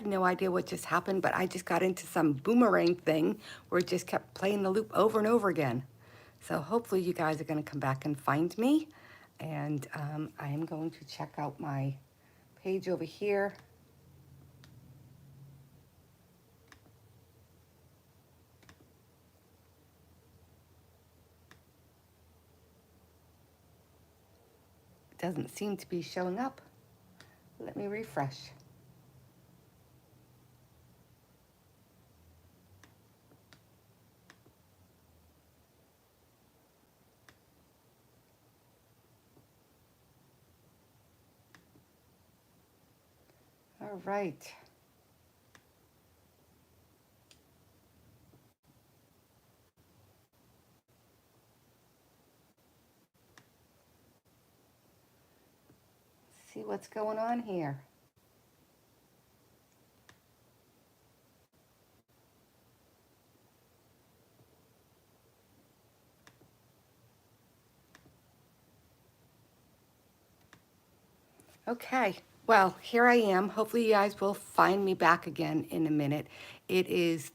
have no idea what just happened, but I just got into some boomerang thing where it just kept playing the loop over and over again. So hopefully you guys are going to come back and find me. And I am going to check out my page over here. It doesn't seem to be showing up. Let me refresh. All right. See what's going on here. Okay, well, here I am. Hopefully you guys will find me back again in a minute. It is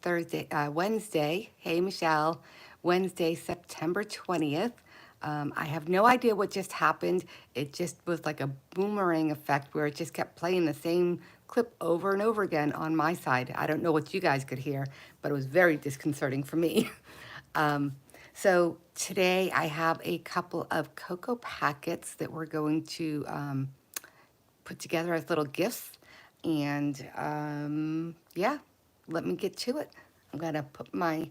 Wednesday. Hey, Michelle. Wednesday, September 20th. I have no idea what just happened. It just was like a boomerang effect where it just kept playing the same clip over and over again on my side. I don't know what you guys could hear, but it was very disconcerting for me. So today I have a couple of cocoa packets that we're going to put together as little gifts. And yeah, let me get to it. I'm gonna put my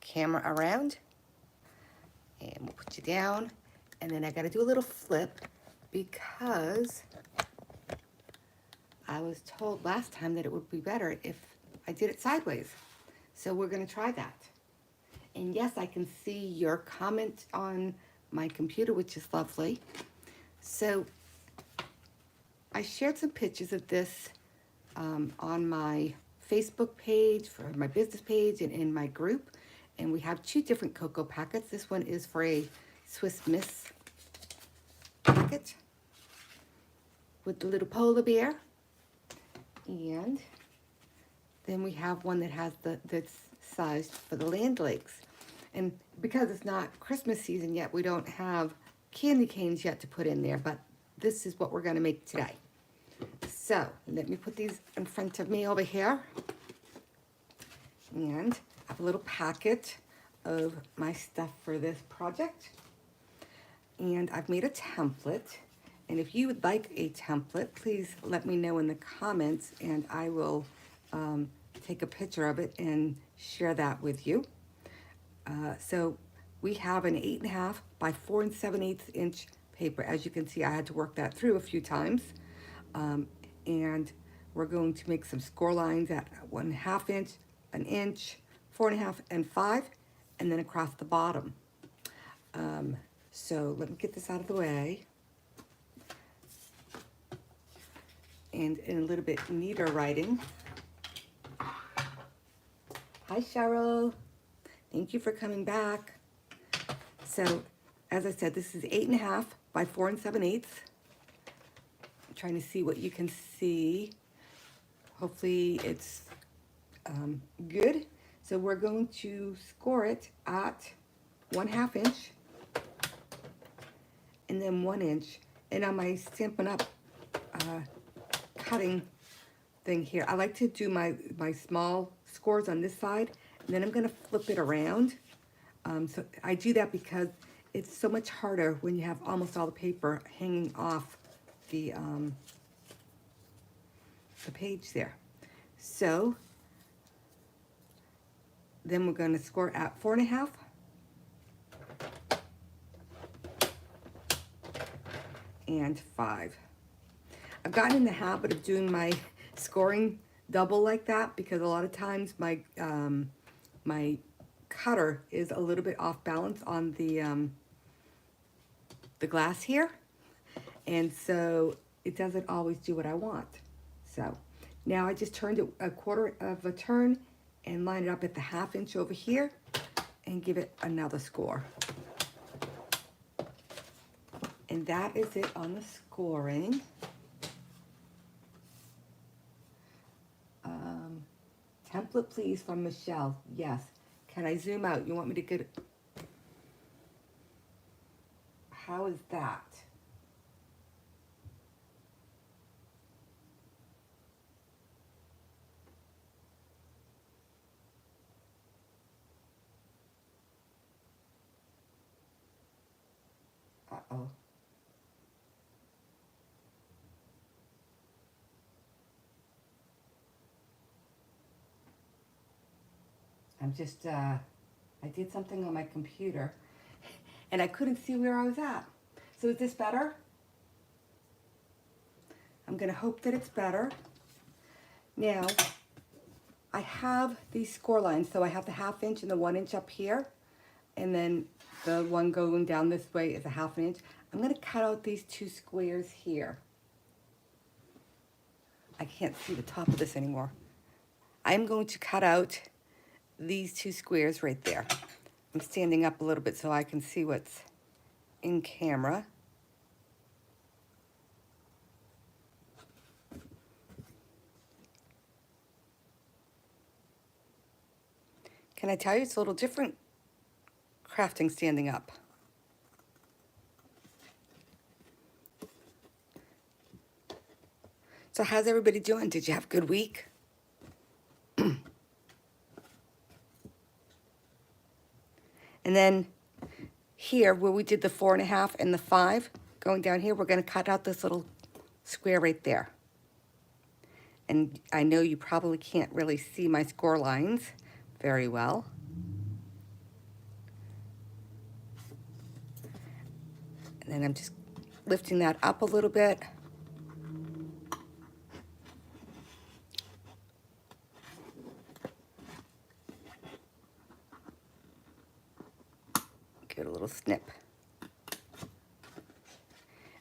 camera around and we'll put you down. And then I gotta do a little flip because I was told last time that it would be better if I did it sideways. So we're gonna try that. And yes, I can see your comment on my computer, which is lovely. So I shared some pictures of this on my Facebook page, for my business page, and in my group. And we have two different cocoa packets. This one is for a Swiss Miss packet with the little polar bear. And then we have one that has that's sized for the Land Lakes. And because it's not Christmas season yet, we don't have candy canes yet to put in there, but this is what we're gonna make today. So let me put these in front of me over here. And I have a little packet of my stuff for this project. And I've made a template. And if you would like a template, please let me know in the comments and I will take a picture of it and share that with you. So we have an 8.5 by 4 7/8 inch paper. As you can see, I had to work that through a few times. And we're going to make some score lines at 1/2 inch, an inch, 4.5 and 5, and then across the bottom. So let me get this out of the way. And in a little bit neater writing. Hi, Cheryl. Thank you for coming back. So, as I said, this is 8.5 by 4 7/8. I'm trying to see what you can see. Hopefully it's good. So we're going to score it at 1/2 inch and then 1 inch. And on my Stampin' Up cutting thing here, I like to do my small scores on this side, and then I'm gonna flip it around. So I do that because it's so much harder when you have almost all the paper hanging off the page there. So then we're going to score at 4.5. And 5. I've gotten in the habit of doing my scoring double like that because a lot of times my my cutter is a little bit off balance on the glass here, and so it doesn't always do what I want. So now I just turned it 1/4 of a turn and line it up at the 1/2 inch over here and give it another score. And that is it on the scoring. Template, please, from Michelle. Yes. Can I zoom out? You want me to get... How is that? Uh-oh. I'm just, I did something on my computer and I couldn't see where I was at. So is this better? I'm gonna hope that it's better. Now, I have these score lines. So I have the 1/2 inch and the 1 inch up here. And then the one going down this way is a 1/2 inch. I'm gonna cut out these 2 squares here. I can't see the top of this anymore. I'm going to cut out these 2 squares right there. I'm standing up a little bit so I can see what's in camera. Can I tell you it's a little different crafting standing up? So how's everybody doing? Did you have a good week? And then here where we did the 4.5 and the 5, going down here, we're gonna cut out this little square right there. And I know you probably can't really see my score lines very well. And then I'm just lifting that up a little bit. Give it a little snip.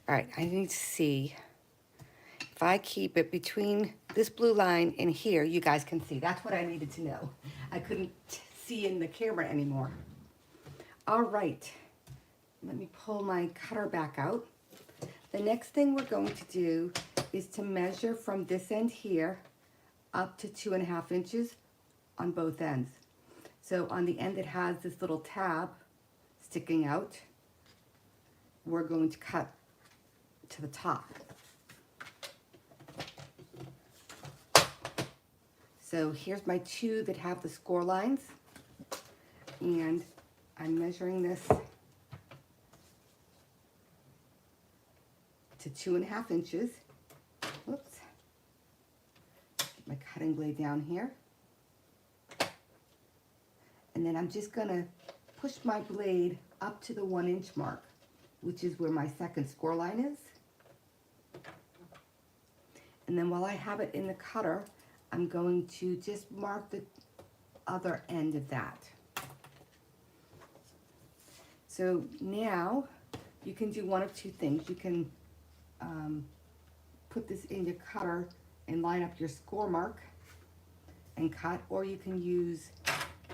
All right, I need to see if I keep it between this blue line and here, you guys can see. That's what I needed to know. I couldn't see in the camera anymore. All right, let me pull my cutter back out. The next thing we're going to do is to measure from this end here up to 2.5 inches on both ends. So on the end that has this little tab sticking out, we're going to cut to the top. So here's my 2 that have the score lines, and I'm measuring this to 2.5 inches. Whoops. Get my cutting blade down here. And then I'm just gonna push my blade up to the 1 inch mark, which is where my second score line is. And then while I have it in the cutter, I'm going to just mark the other end of that. So now you can do one of 2 things. You can put this in your cutter and line up your score mark and cut, or you can use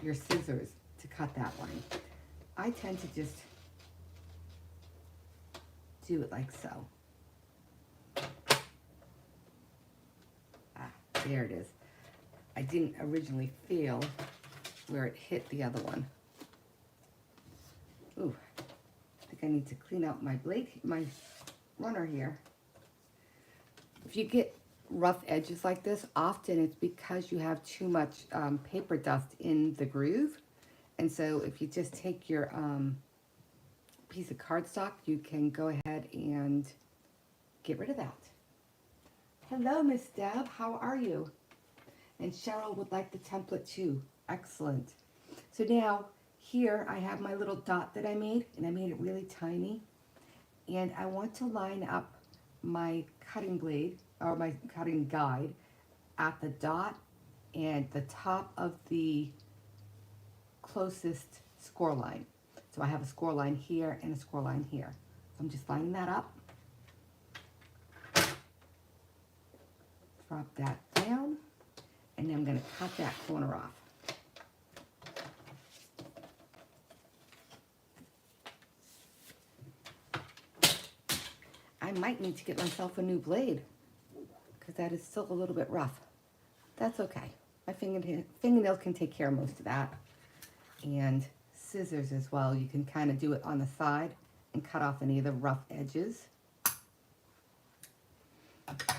your scissors to cut that line. I tend to just do it like so. There it is. I didn't originally feel where it hit the other one. Ooh, I think I need to clean out my blade, my runner here. If you get rough edges like this, often it's because you have too much paper dust in the groove. And so if you just take your piece of cardstock, you can go ahead and get rid of that. Hello, Miss Deb, how are you? And Cheryl would like the template too. Excellent. So now here I have my little dot that I made, and I made it really tiny. And I want to line up my cutting blade, or my cutting guide, at the dot and the top of the closest score line. So I have a score line here and a score line here. So I'm just lining that up. Drop that down, and then I'm going to cut that corner off. I might need to get myself a new blade because that is still a little bit rough. That's okay. My fingernails can take care of most of that. And scissors as well. You can kind of do it on the side and cut off any of the rough edges.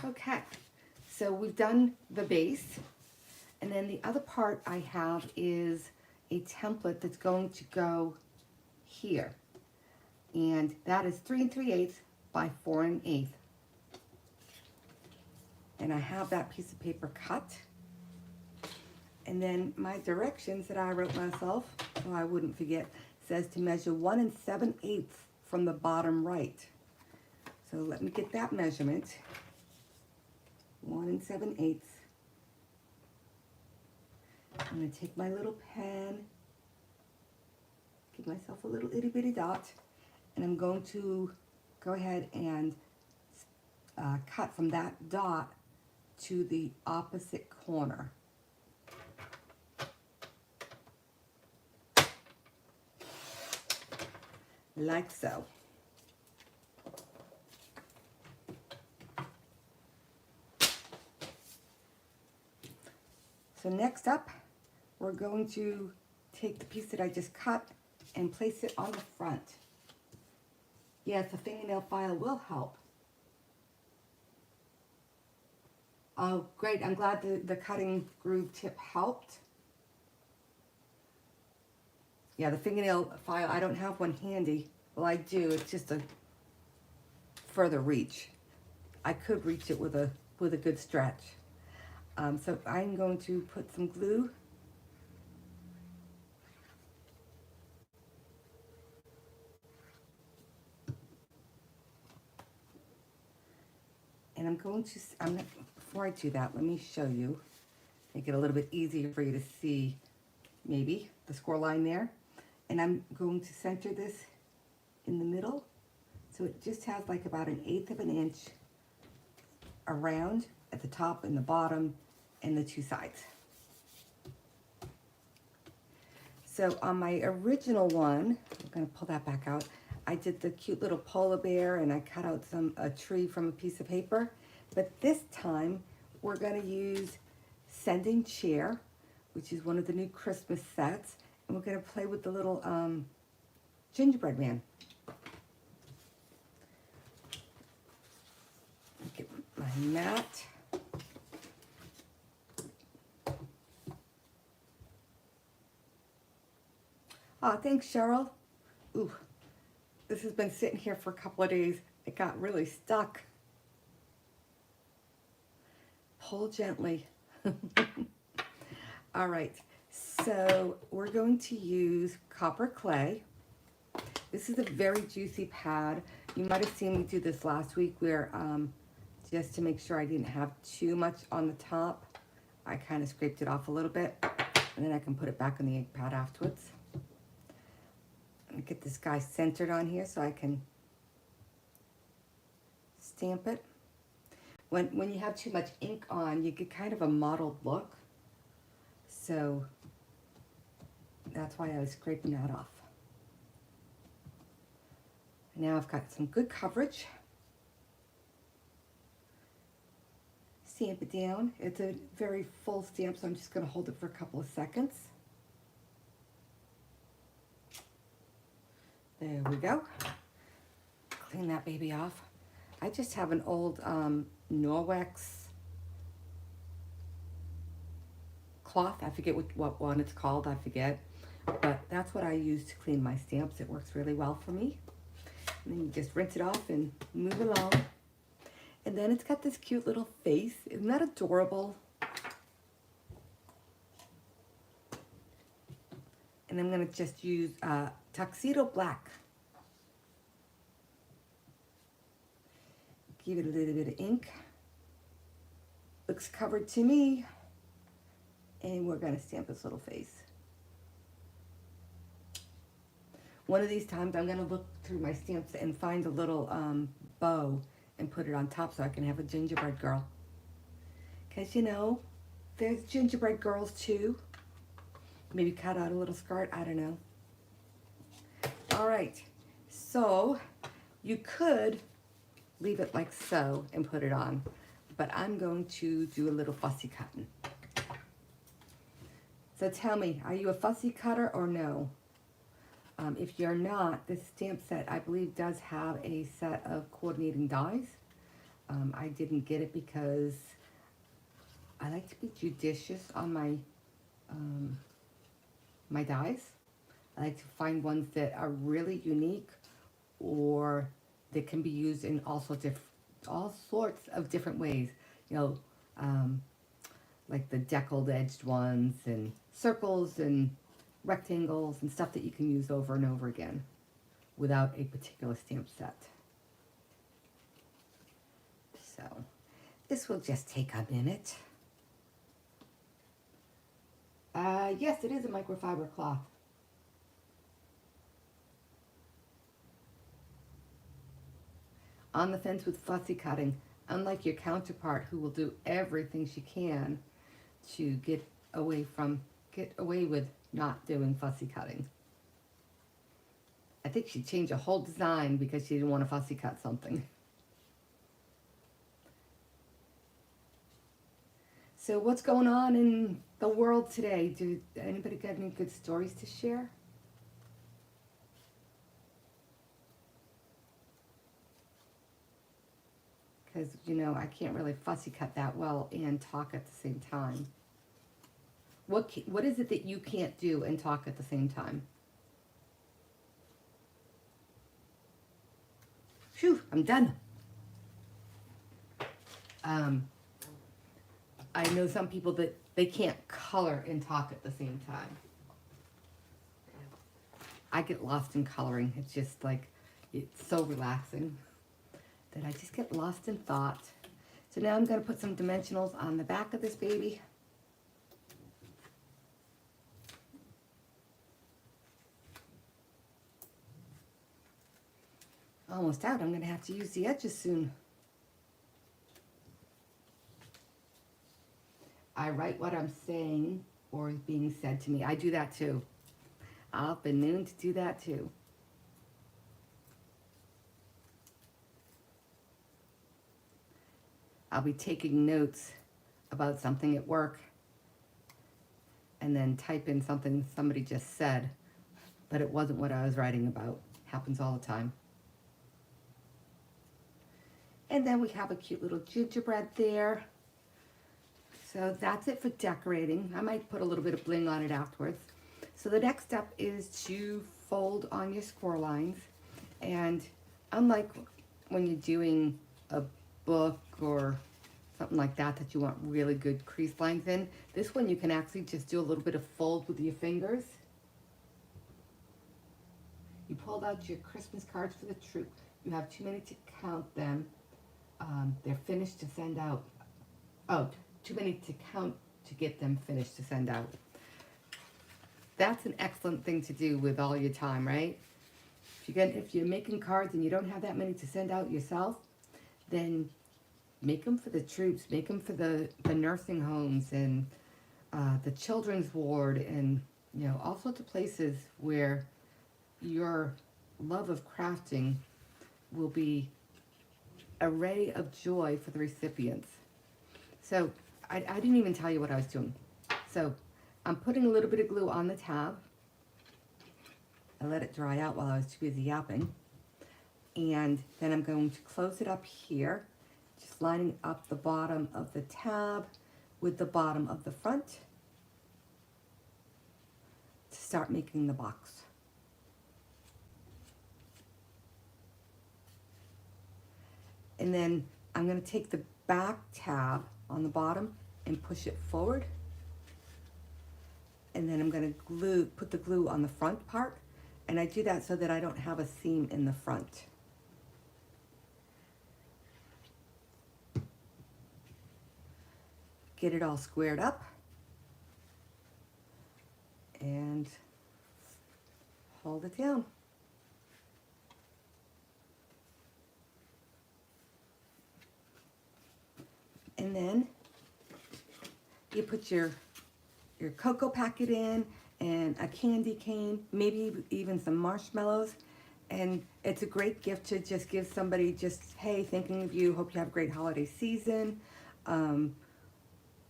Okay, so we've done the base. And then the other part I have is a template that's going to go here. And that is 3 3/8 by 4 1/8. And I have that piece of paper cut. And then my directions that I wrote myself, so I wouldn't forget, says to measure 1 7/8 from the bottom right. So let me get that measurement. 1 7/8. I'm going to take my little pen, give myself a little itty bitty dot, and I'm going to go ahead and cut from that dot to the opposite corner. Like so. So next up, we're going to take the piece that I just cut and place it on the front. Yes, a fingernail file will help. Oh, great. I'm glad the cutting groove tip helped. Yeah, the fingernail file, I don't have one handy. Well, I do. It's just a further reach. I could reach it with a good stretch. So I'm going to put some glue. And before I do that, let me show you. Make it a little bit easier for you to see, maybe, the score line there. And I'm going to center this in the middle. So it just has like about 1/8 of an inch around at the top and the bottom and the two sides. So on my original one, I'm going to pull that back out. I did the cute little polar bear and I cut out a tree from a piece of paper. But this time we're going to use Sending Chair, which is one of the new Christmas sets. And we're going to play with the little gingerbread man. Get my mat. Oh, thanks, Cheryl. Ooh, this has been sitting here for a couple of days. It got really stuck. Pull gently. All right, so we're going to use copper clay. This is a very juicy pad. You might have seen me do this last week where just to make sure I didn't have too much on the top, I kind of scraped it off a little bit, and then I can put it back on the ink pad afterwards. Let me get this guy centered on here so I can stamp it. When you have too much ink on, you get kind of a mottled look. So that's why I was scraping that off. Now I've got some good coverage. Stamp it down. It's a very full stamp, so I'm just going to hold it for a couple of seconds. There we go. Clean that baby off. I just have an old Norwex cloth. I forget what one it's called. I forget. But that's what I use to clean my stamps. It works really well for me. And then you just rinse it off and move along. And then it's got this cute little face. Isn't that adorable? And I'm going to just use Tuxedo Black. Give it a little bit of ink. Looks covered to me. And we're going to stamp this little face. One of these times I'm going to look through my stamps and find a little bow and put it on top so I can have a gingerbread girl. Because, you know, there's gingerbread girls too. Maybe cut out a little skirt, I don't know. All right, so you could leave it like so and put it on, but I'm going to do a little fussy cutting. So tell me, are you a fussy cutter or no? If you're not, this stamp set, I believe, does have a set of coordinating dies. I didn't get it because I like to be judicious on my dies. I like to find ones that are really unique or that can be used in all sorts of different ways. You know, like the deckled edged ones and circles and rectangles and stuff that you can use over and over again without a particular stamp set. So this will just take a minute. Yes, it is a microfiber cloth. On the fence with fussy cutting, unlike your counterpart who will do everything she can to get away with not doing fussy cutting. I think she changed a whole design because she didn't want to fussy cut something. So what's going on in the world today? Do anybody got any good stories to share? Because, you know, I can't really fussy cut that well and talk at the same time. What is it that you can't do and talk at the same time? Phew, I'm done. I know some people that they can't color and talk at the same time. I get lost in coloring. It's just like, it's so relaxing that I just get lost in thought. So now I'm going to put some dimensionals on the back of this baby. Almost out. I'm going to have to use the edges soon. I write what I'm saying or is being said to me. I do that too. I've been known to do that too. I'll be taking notes about something at work and then type in something somebody just said, but it wasn't what I was writing about. Happens all the time. And then we have a cute little gingerbread there. So that's it for decorating. I might put a little bit of bling on it afterwards. So the next step is to fold on your score lines. And unlike when you're doing a book or something like that you want really good crease lines in, this one you can actually just do a little bit of fold with your fingers. You pulled out your Christmas cards for the troop. You have 2 minutes to count them. They're finished to send out. Oh, 2 minutes to count to get them finished to send out. That's an excellent thing to do with all your time, right? If you're making cards and you don't have that many to send out yourself, then make them for the troops, make them for the nursing homes and the children's ward and, you know, all sorts of places where your love of crafting will be a ray of joy for the recipients. So I didn't even tell you what I was doing. So I'm putting a little bit of glue on the tab. I let it dry out while I was too busy yapping. And then I'm going to close it up here, just lining up the bottom of the tab with the bottom of the front to start making the box. And then I'm going to take the back tab on the bottom and push it forward. And then I'm going to put the glue on the front part. And I do that so that I don't have a seam in the front. Get it all squared up. And hold it down. And then you put your cocoa packet in and a candy cane, maybe even some marshmallows. And it's a great gift to just give somebody just, hey, thinking of you, hope you have a great holiday season.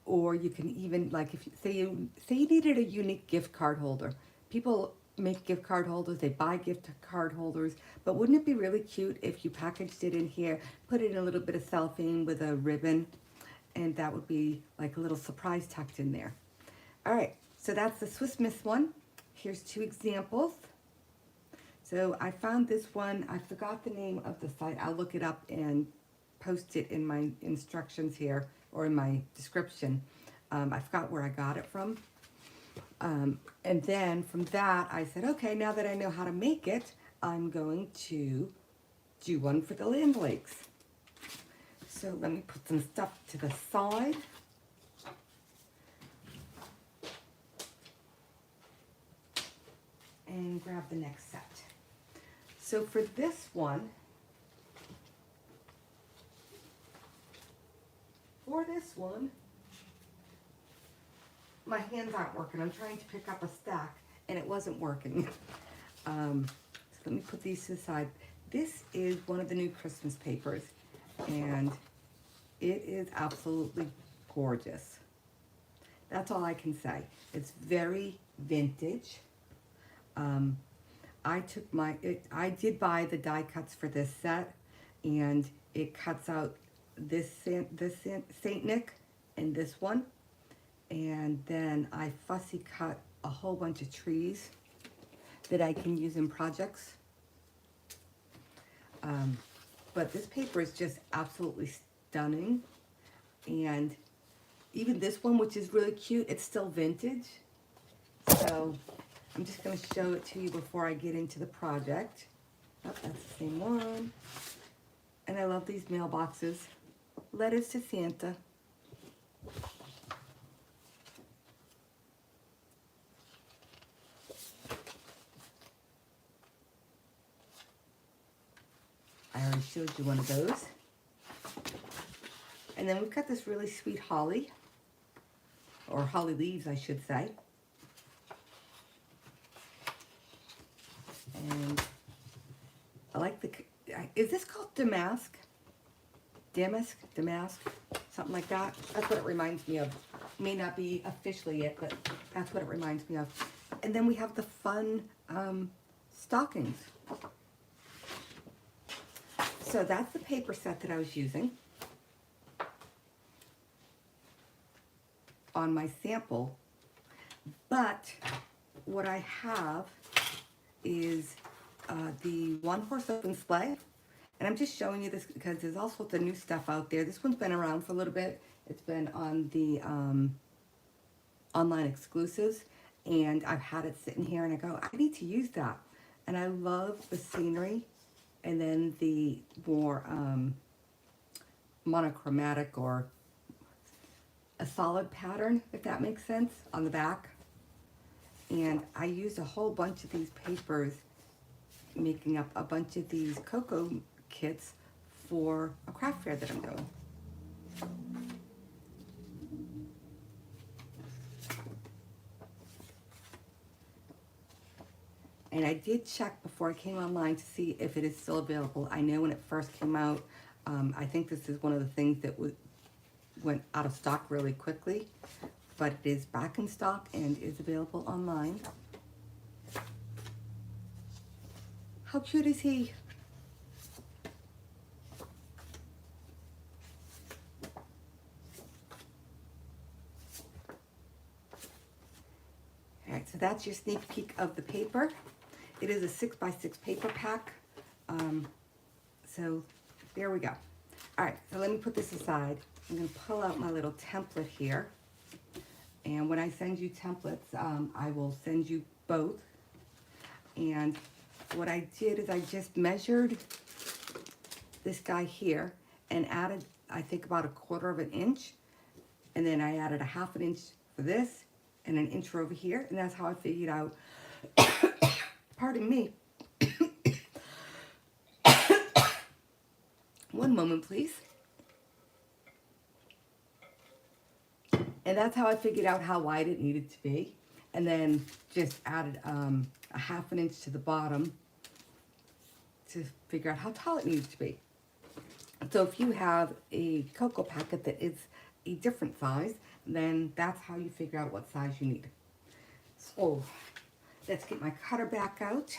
or you can even, like, if you say you needed a unique gift card holder. People make gift card holders, they buy gift card holders, but wouldn't it be really cute if you packaged it in here, put it in a little bit of cellophane with a ribbon, and that would be like a little surprise tucked in there. All right, so that's the Swiss Miss one. Here's 2 examples. So I found this one, I forgot the name of the site. I'll look it up and post it in my instructions here, or in my description. I forgot where I got it from. And then from that, I said, okay, now that I know how to make it, I'm going to do one for the land lakes. So let me put some stuff to the side. And grab the next set. So for this one, my hands aren't working. I'm trying to pick up a stack and it wasn't working. So let me put these to the side. This is one of the new Christmas papers and it is absolutely gorgeous. That's all I can say. It's very vintage. I did buy the die cuts for this set, and it cuts out this Saint Nick and this one, and then I fussy cut a whole bunch of trees that I can use in projects. But this paper is just absolutely stunning, and even this one, which is really cute, it's still vintage. So I'm just going to show it to you before I get into the project. Oh, that's the same one. And I love these mailboxes. Letters to Santa. I already showed you one of those. And then we've got this really sweet holly, or holly leaves, I should say. And I like is this called damask? Damask? Something like that. That's what it reminds me of. May not be officially it, but that's what it reminds me of. And then we have the fun stockings. So that's the paper set that I was using on my sample. But what I have is the one horse open sleigh, and I'm just showing you this because there's all sorts of new stuff out there. This one's been around for a little bit. It's been on the online exclusives, and I've had it sitting here and I go, I need to use that. And I love the scenery, and then the more monochromatic or a solid pattern, if that makes sense, on the back. And I used a whole bunch of these papers making up a bunch of these cocoa kits for a craft fair that I'm doing. And I did check before I came online to see if it is still available. I know when it first came out, I think this is one of the things that went out of stock really quickly, but it is back in stock and is available online. How cute is he? All right, so that's your sneak peek of the paper. It is a 6x6 paper pack. So there we go. All right, so let me put this aside. I'm gonna pull out my little template here. And when I send you templates, I will send you both. And what I did is I just measured this guy here and added, I think, about 1/4 of an inch. And then I added 1/2 inch for this and an inch over here. And that's how I figured out, pardon me. One moment, please. And that's how I figured out how wide it needed to be. And then just added 1/2 inch to the bottom to figure out how tall it needs to be. So if you have a cocoa packet that is a different size, then that's how you figure out what size you need. So let's get my cutter back out.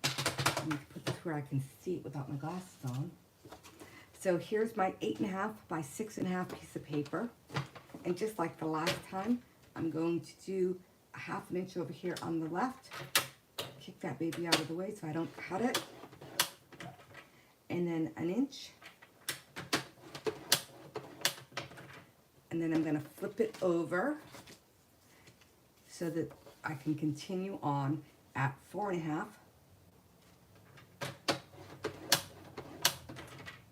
Let me put this where I can see it without my glasses on. So here's my 8.5 by 6.5 piece of paper. And just like the last time, I'm going to do a 1/2 inch over here on the left. Kick that baby out of the way so I don't cut it. And then 1 inch. And then I'm going to flip it over so that I can continue on at 4.5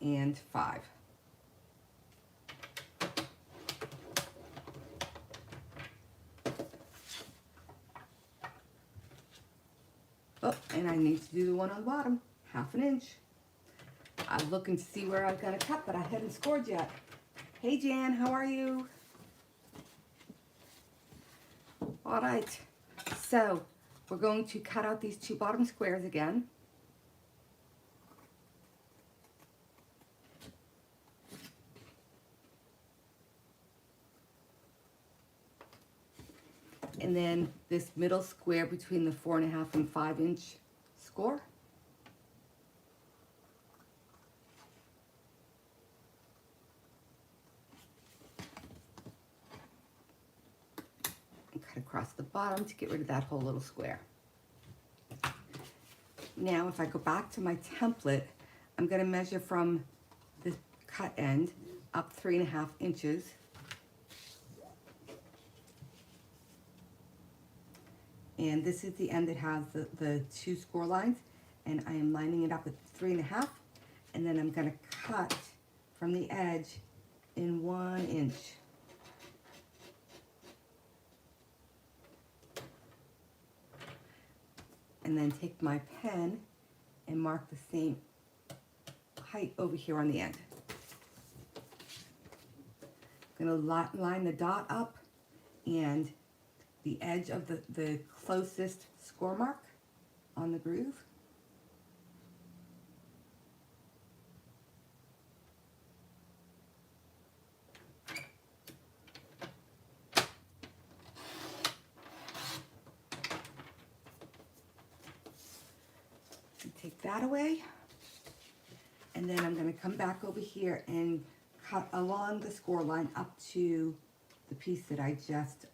and 5. Oh, and I need to do the one on the bottom, 1/2 inch. I'm looking to see where I'm going to cut, but I haven't scored yet. Hey Jan, how are you? All right, so we're going to cut out these 2 bottom squares again. And then this middle square between the 4.5 and 5 inch score. And cut across the bottom to get rid of that whole little square. Now if I go back to my template, I'm going to measure from the cut end up 3.5 inches. And this is the end that has the 2 score lines, and I am lining it up at 3.5, and then I'm going to cut from the edge in 1 inch. And then take my pen and mark the same height over here on the end. I'm going to line the dot up and the edge of the closest score mark on the groove. And take that away. And then I'm going to come back over here and cut along the score line up to the piece that I just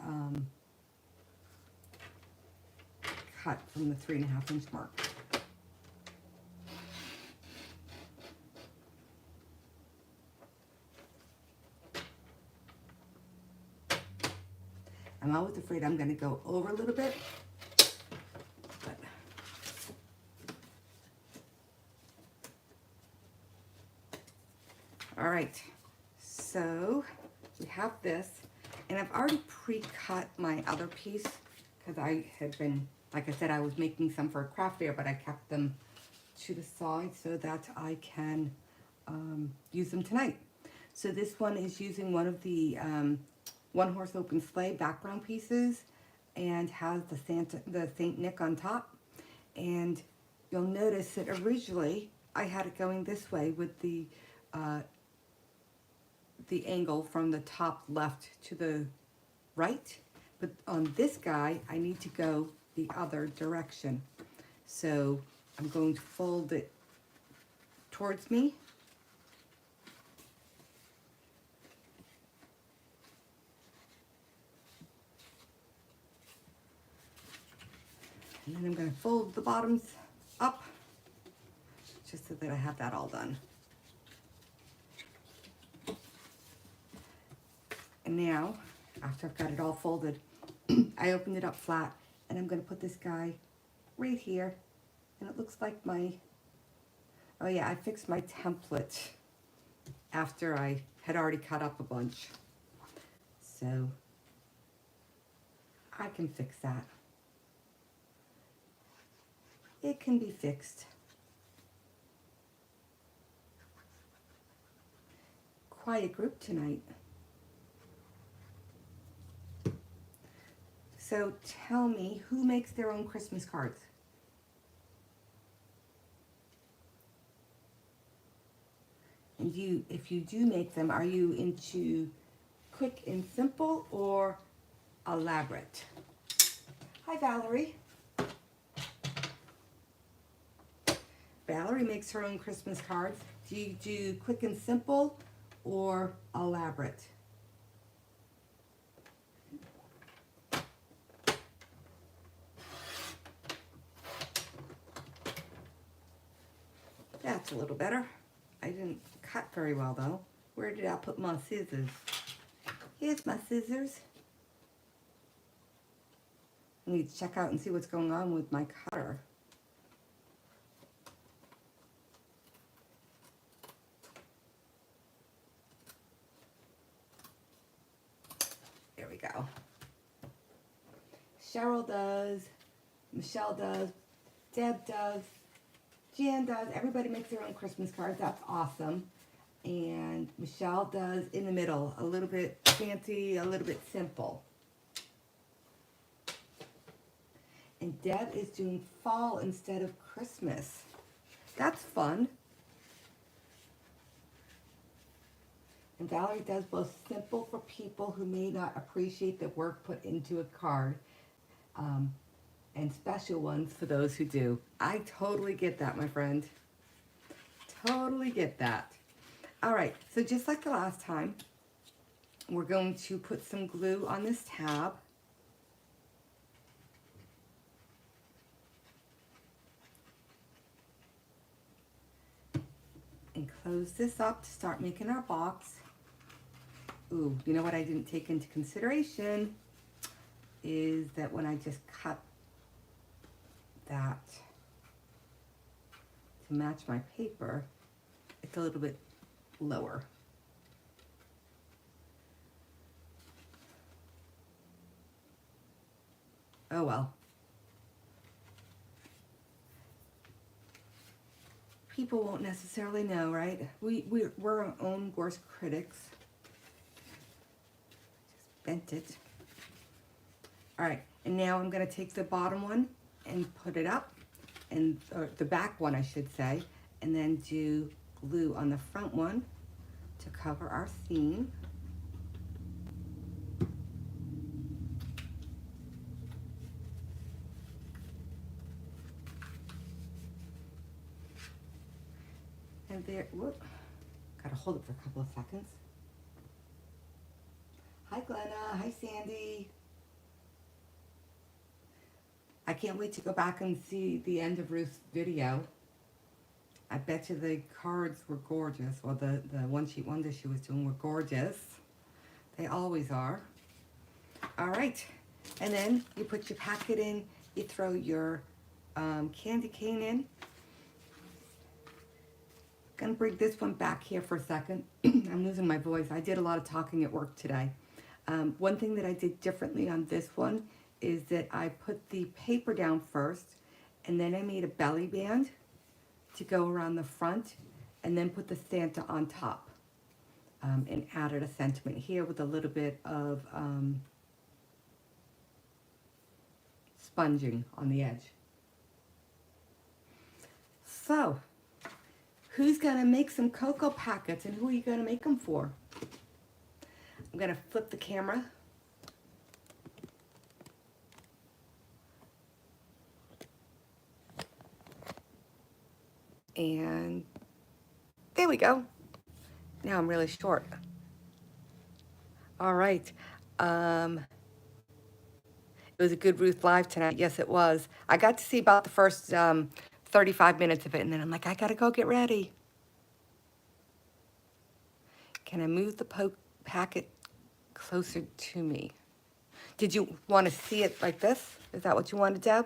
cut from the 3.5 inch mark. I'm always afraid I'm going to go over a little bit. But all right, so we have this, and I've already pre-cut my other piece because I had been, like I said, I was making some for a craft fair, but I kept them to the side so that I can use them tonight. So this one is using one of the one horse open sleigh background pieces and has the Saint Nick on top. And you'll notice that originally I had it going this way with the angle from the top left to the right. But on this guy, I need to go the other direction. So I'm going to fold it towards me. And then I'm going to fold the bottoms up just so that I have that all done. And now, after I've got it all folded, I opened it up flat, and I'm going to put this guy right here. And it looks like my, oh yeah, I fixed my template after I had already cut up a bunch. So I can fix that. It can be fixed. Quiet group tonight. So tell me, who makes their own Christmas cards? And if you do make them, are you into quick and simple or elaborate? Hi, Valerie. Valerie makes her own Christmas cards. Do you do quick and simple or elaborate? That's a little better. I didn't cut very well though. Where did I put my scissors? Here's my scissors. I need to check out and see what's going on with my cutter. There we go. Cheryl does, Michelle does, Deb does, Jan does. Everybody makes their own Christmas cards. That's awesome. And Michelle does in the middle, a little bit fancy, a little bit simple. And Deb is doing fall instead of Christmas. That's fun. And Valerie does both simple for people who may not appreciate the work put into a card, and special ones for those who do. I totally get that, my friend. Totally get that. All right, so just like the last time, we're going to put some glue on this tab. And close this up to start making our box. Ooh, you know what I didn't take into consideration is that when I just cut that to match my paper, it's a little bit lower. Oh well. People won't necessarily know, right? We're our own worst critics. Just bent it. All right, and now I'm gonna take the bottom one and put it up, and or the back one I should say, and then do glue on the front one to cover our seam. And there, whoop, gotta hold it for a couple of seconds. Hi Glenna, hi Sandy. I can't wait to go back and see the end of Ruth's video. I bet you the cards were gorgeous. Well, the one sheet wonders she was doing were gorgeous. They always are. All right, and then you put your packet in, you throw your candy cane in. Gonna bring this one back here for a second. I'm losing my voice. I did a lot of talking at work today. One thing that I did differently on this one is that I put the paper down first, and then I made a belly band to go around the front, and then put the Santa on top, and added a sentiment here with a little bit of sponging on the edge. So, who's gonna make some cocoa packets, and who are you gonna make them for? I'm gonna flip the camera. And there we go. Now I'm really short. All right. It was a good Ruth Live tonight. Yes, it was. I got to see about the first 35 minutes of it, and then I'm like, I gotta go get ready. Can I move the packet closer to me? Did you want to see it like this? Is that what you wanted, Deb?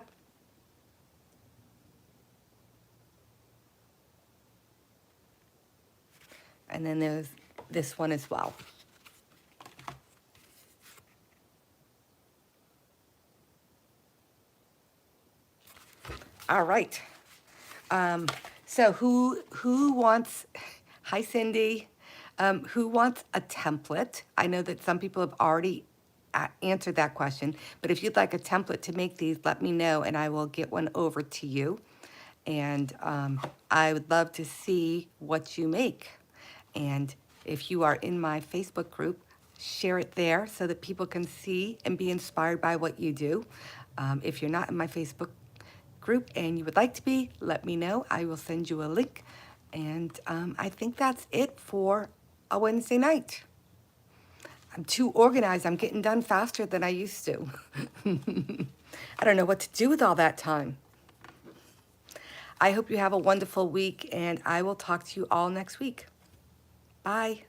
And then there's this one as well. All right. So who wants, hi Cindy, who wants a template? I know that some people have already answered that question, but if you'd like a template to make these, let me know and I will get one over to you. And I would love to see what you make. And if you are in my Facebook group, share it there so that people can see and be inspired by what you do. If you're not in my Facebook group and you would like to be, let me know. I will send you a link. And I think that's it for a Wednesday night. I'm too organized. I'm getting done faster than I used to. I don't know what to do with all that time. I hope you have a wonderful week, and I will talk to you all next week. Bye.